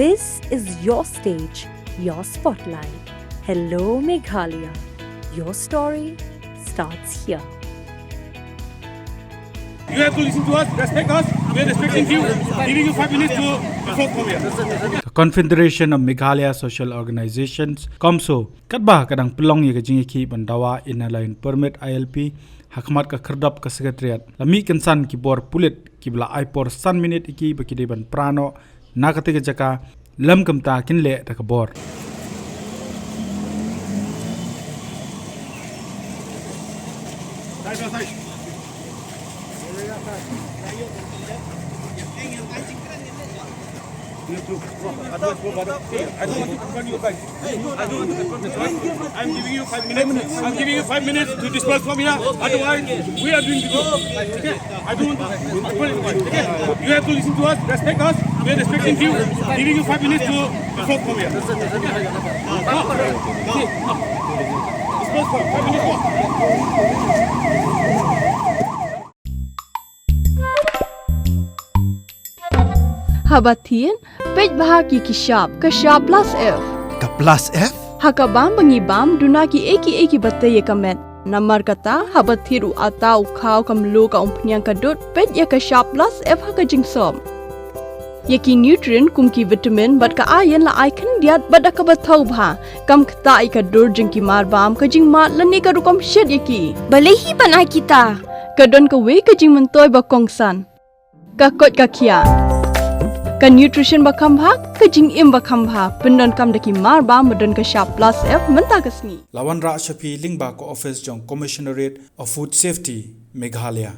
This is your stage, your spotlight. Hello, Meghalaya. Your story starts here. You have to listen to us, respect us. We are respecting you. Giving you 5 minutes to vote from here. The Confederation of Meghalaya Social Organizations, CoMSO, katba kadang pelong ye kajing ki bandawa inalain permit ILP, hakmat ka kerdap ka sekretariat. Lami kensan ki bor pulit ki bla ipor san minit iki bakide ban prano nakati ka jaka lam kamta kinle ta ka bor. I don't want to confront you guys. I'm giving you 5 minutes. I'm giving you 5 minutes to disperse from here. Otherwise, we are doing the job. Okay? I don't want to confront you guys. Okay? You have to listen to us, respect us. We are respecting you. Giving you 5 minutes to vote from here. Okay? Disperse from 5 minutes more. Habatin, pej bahagi kishab, kashab plus F. Ka plus F? Hakabam bangibam dunaki eki bataye kamet. Namar kata habathiru atau kau kamlu ka umpnyang kadut pej ya kashab plus F haka jingsom. Yaki nutrient kumki vitamin bat ka ayan la Ïakren diat bat ka bathau bha. Kam kata ikadur jingki marbam ka jingmat lani ka rukam shed yaki. Balehi banai kita. Kadon ka we ka jing mentoy ba kongsan. Ka kot ka kia. Ka nutrition bakam bhag, ka jing im bakam bhag, pendon kam daki mar ba medon ka sharp plus F menta kasni. Lawan Ra Shafi Lingba ko office jong Commissionerate of Food Safety, Meghalaya.